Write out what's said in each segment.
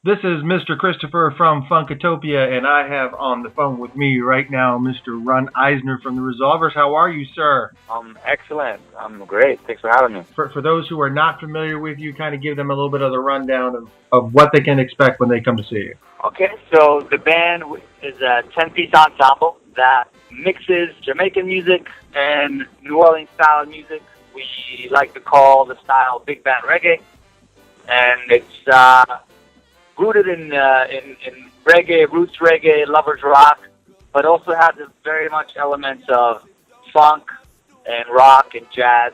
This is Mr. Christopher from Funkatopia, and I have on the phone with me right now Mr. Ron Eisner from the Resolvers. How are you, sir? Excellent. I'm great. Thanks for having me. For those who are not familiar with you, kind of give them a little bit of the rundown of what they can expect when they come to see you. Okay, so the band is a 10-piece ensemble that mixes Jamaican music and New Orleans style music. We like to call the style big band reggae, and it's rooted in reggae, roots reggae, lovers rock, but also has very much elements of funk and rock and jazz.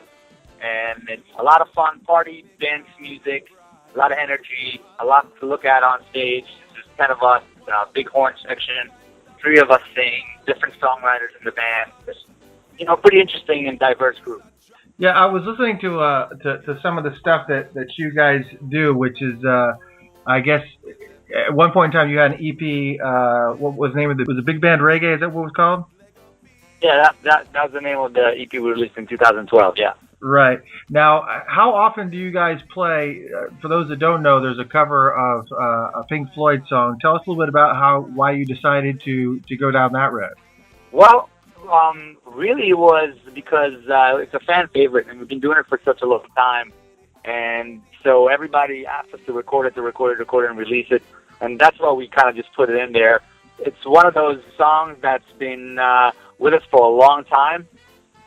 And it's a lot of fun, party, dance music, a lot of energy, a lot to look at on stage. There's kind of a big horn section, three of us sing, different songwriters in the band. It's, pretty interesting and diverse group. Yeah, I was listening to some of the stuff that you guys do, which is I guess at one point in time you had an EP. What was the name of it? Was it Big Band Reggae? Is that what it was called? Yeah, that was the name of the EP we released in 2012. Yeah. Right. Now, how often do you guys play? For those that don't know, there's a cover of a Pink Floyd song. Tell us a little bit about why you decided to go down that road. Well, really it was because it's a fan favorite, and we've been doing it for such a long time. And so everybody asked us to record it, and release it. And that's why we kind of just put it in there. It's one of those songs that's been with us for a long time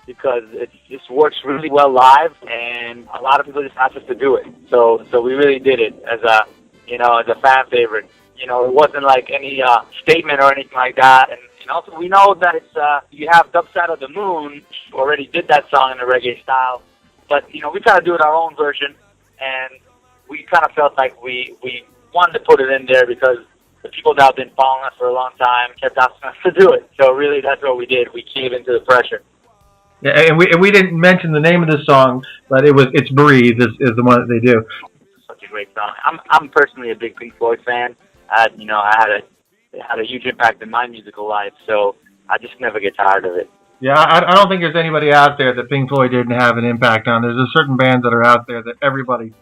because it just works really well live, and a lot of people just asked us to do it. So we really did it as a fan favorite. It wasn't like any statement or anything like that. And also we know that it's you have Dub Side of the Moon already did that song in the reggae style. But, we kind of do it our own version, and we kind of felt like we wanted to put it in there because the people that have been following us for a long time kept asking us to do it. So really, that's what we did. We caved into the pressure. Yeah, and we didn't mention the name of the song, but it's Breathe is the one that they do. It's such a great song. I'm personally a big Pink Floyd fan. I had a huge impact in my musical life, so I just never get tired of it. Yeah, I don't think there's anybody out there that Pink Floyd didn't have an impact on. There's a certain bands that are out there that everybody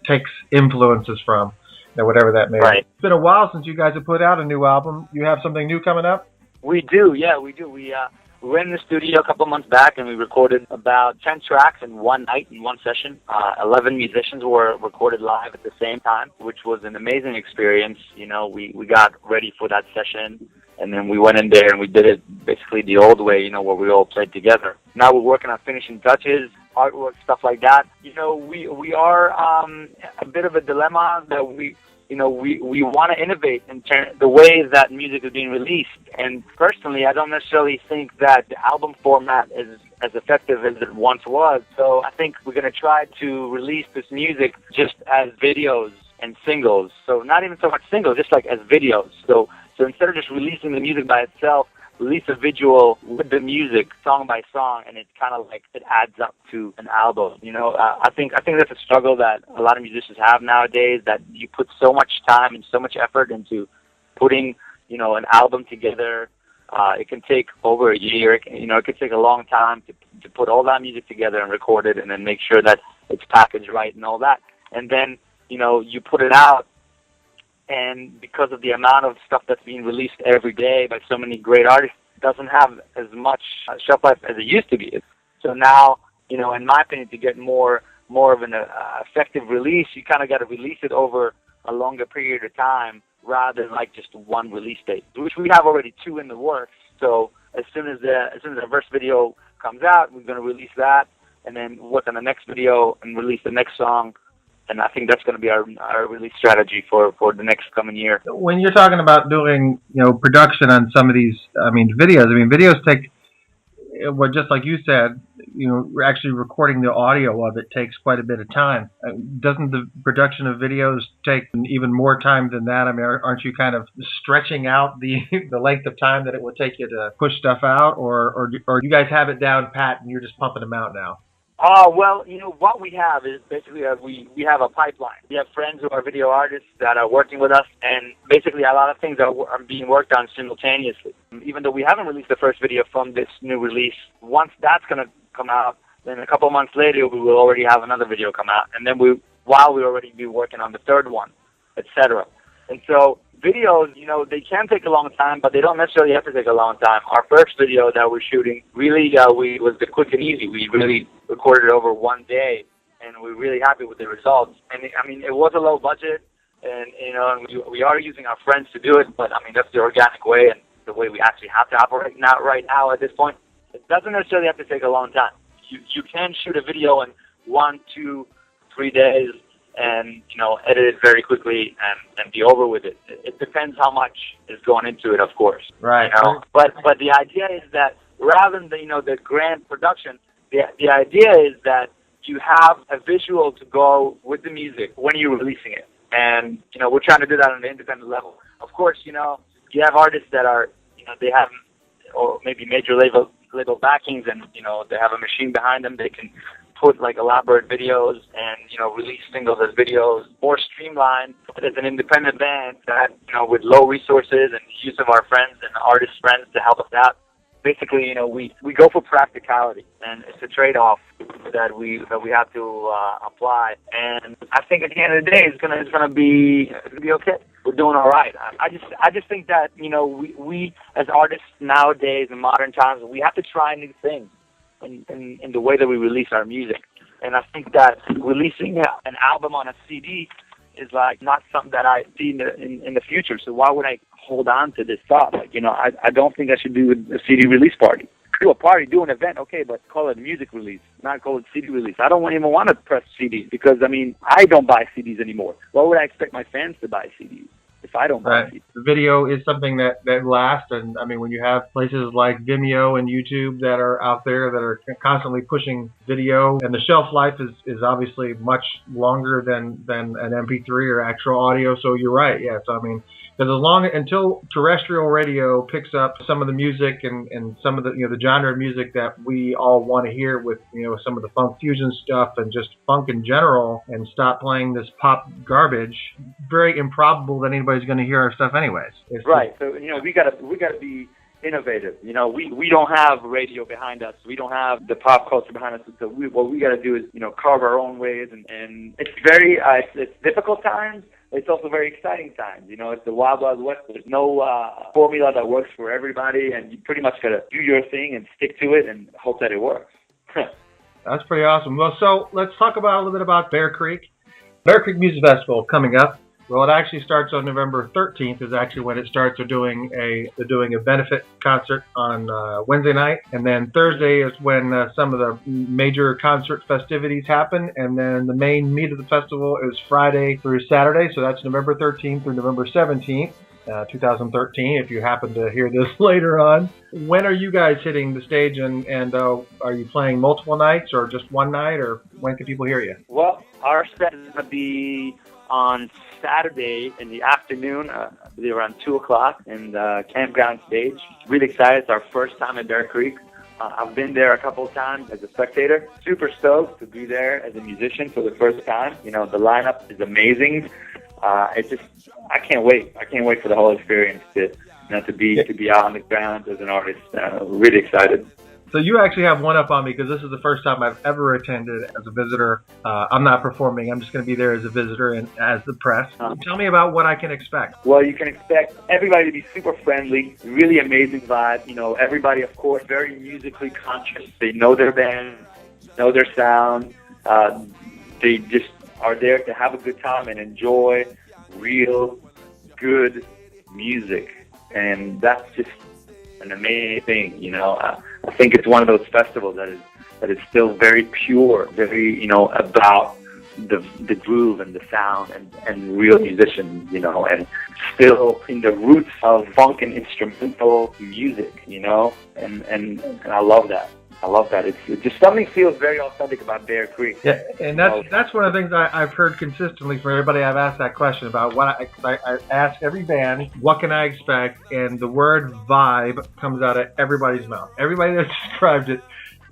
takes influences from, whatever that may be. Right. It's been a while since you guys have put out a new album. You have something new coming up? We do, yeah, we do. We went in the studio a couple months back, and we recorded about 10 tracks in one night, in one session. 11 musicians were recorded live at the same time, which was an amazing experience. We got ready for that session. And then we went in there and we did it basically the old way, where we all played together. Now we're working on finishing touches, artwork, stuff like that. We are a bit of a dilemma that we want to innovate in the ways that music is being released. And personally, I don't necessarily think that the album format is as effective as it once was. So I think we're going to try to release this music just as videos and singles. So not even so much singles, just like as videos. So instead of just releasing the music by itself, release a visual with the music, song by song, and it's kind of like it adds up to an album. I think that's a struggle that a lot of musicians have nowadays. That you put so much time and so much effort into putting, an album together. It can take over a year. It could take a long time to put all that music together and record it, and then make sure that it's packaged right and all that. And then you put it out. And because of the amount of stuff that's being released every day by so many great artists, it doesn't have as much shelf life as it used to be. So now, in my opinion, to get more of an effective release, you kind of got to release it over a longer period of time rather than like just one release date, which we have already 2 in the works. So as soon as the first video comes out, we're going to release that, and then work on the next video and release the next song. And I think that's going to be our release strategy for the next coming year. When you're talking about doing, production on some of these, videos. Videos take, just like you said, actually recording the audio of it takes quite a bit of time. Doesn't the production of videos take even more time than that? Aren't you kind of stretching out the length of time that it would take you to push stuff out, or you guys have it down pat and you're just pumping them out now? Well, what we have is basically we have a pipeline. We have friends who are video artists that are working with us, and basically a lot of things are being worked on simultaneously. Even though we haven't released the first video from this new release, once that's going to come out, then a couple months later we will already have another video come out, and then while we already be working on the third one, etc. And so videos, you know, they can take a long time, but they don't necessarily have to take a long time. Our first video that we're shooting really was the quick and easy. We really recorded it over one day, and we're really happy with the results. And I mean, it was a low budget, and you know, and we are using our friends to do it, but I mean, that's the organic way and the way we actually have to operate right now at this point. It doesn't necessarily have to take a long time. You can shoot a video in 1, 2, 3 days, and you know, edit it very quickly and be over with it. It depends how much is going into it, of course. Right. You know? But the idea is that rather than the grand production, the idea is that you have a visual to go with the music when you're releasing it. And you know, we're trying to do that on an independent level. Of course, you know, you have artists that are, you know, they have, or maybe major label backings, and you know, they have a machine behind them. They can put like elaborate videos and, you know, release singles as videos, more streamlined. But as an independent band that, you know, with low resources and use of our friends and artist friends to help us out, basically, you know, we go for practicality, and it's a trade-off that we have to apply. And I think at the end of the day, it's gonna be okay. We're doing all right. I just think that, you know, we as artists nowadays in modern times, we have to try new things in the way that we release our music. And I think that releasing an album on a CD is like not something that I see in the future. So why would I hold on to this thought? Like, you know, I don't think I should do a CD release party. Do a party, do an event, okay, but call it a music release, not call it CD release. I don't even want to press CDs because, I mean, I don't buy CDs anymore. Why would I expect my fans to buy CDs if I don't buy CDs? The video is something that lasts, and I mean, when you have places like Vimeo and YouTube that are out there that are constantly pushing video, and the shelf life is obviously much longer than an MP3 or actual audio. So you're right, yes. I mean, because until terrestrial radio picks up some of the music and some of the, you know, the genre of music that we all want to hear, with, you know, some of the funk fusion stuff and just funk in general, and stop playing this pop garbage, very improbable that anybody's going to hear our stuff anyways. Right. So, you know, we gotta be innovative. You know, we don't have radio behind us. We don't have the pop culture behind us. So what we got to do is, you know, carve our own ways, and it's very it's difficult times. It's also very exciting times. You know, it's the wild, wild west. There's no formula that works for everybody, and you pretty much got to do your thing and stick to it and hope that it works. That's pretty awesome. Well, so let's talk about a little bit about Bear Creek. Bear Creek Music Festival coming up. Well, it actually starts on November 13th is actually when it starts. They're doing a benefit concert on Wednesday night, and then Thursday is when some of the major concert festivities happen, and then the main meat of the festival is Friday through Saturday, so that's November 13th through November 17th, 2013, if you happen to hear this later on. When are you guys hitting the stage, and are you playing multiple nights or just one night, or when can people hear you? Well, our set is going to be on Saturday in the afternoon, I believe around 2 o'clock, in the campground stage. Really excited. It's our first time at Bear Creek. I've been there a couple of times as a spectator. Super stoked to be there as a musician for the first time. You know, the lineup is amazing. I can't wait. I can't wait for the whole experience to be out on the ground as an artist. Really excited. So you actually have one up on me, because this is the first time I've ever attended as a visitor. I'm not performing. I'm just going to be there as a visitor and as the press. Tell me about what I can expect. Well, you can expect everybody to be super friendly, really amazing vibe. You know, everybody, of course, very musically conscious. They know their band, know their sound. They just are there to have a good time and enjoy real good music. And that's just an amazing thing, you know. I think it's one of those festivals that is still very pure, very, you know, about the groove and the sound and real musicians, you know, and still in the roots of funk and instrumental music, you know, and I love that. I love that. It's just something feels very authentic about Bear Creek. Yeah, and that's one of the things I've heard consistently from everybody I've asked that question about. I ask every band, what can I expect? And the word vibe comes out of everybody's mouth. Everybody that describes it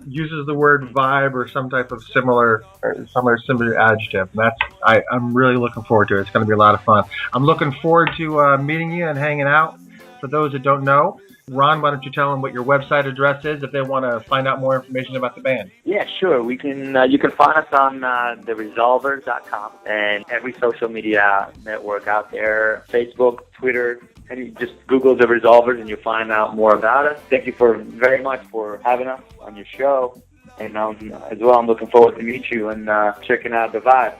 uses the word vibe or some type of similar adjective. And I'm really looking forward to it. It's going to be a lot of fun. I'm looking forward to meeting you and hanging out. For those that don't know, Ron, why don't you tell them what your website address is if they want to find out more information about the band? Yeah, sure. We can. You can find us on theresolvers.com and every social media network out there: Facebook, Twitter. And you just Google The Resolvers and you'll find out more about us. Thank you very much for having us on your show. And as well, I'm looking forward to meet you and checking out the vibe.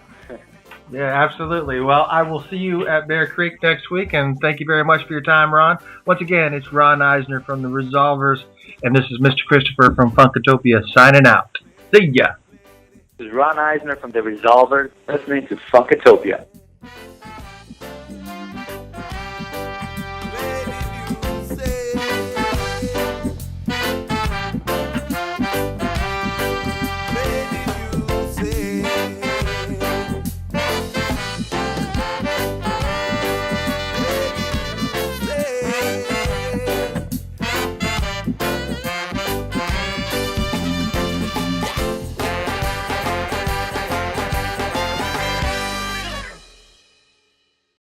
Yeah, absolutely. Well, I will see you at Bear Creek next week, and thank you very much for your time, Ron. Once again, it's Ron Eisner from The Resolvers, and this is Mr. Christopher from Funkatopia signing out. See ya. This is Ron Eisner from The Resolvers, listening to Funkatopia.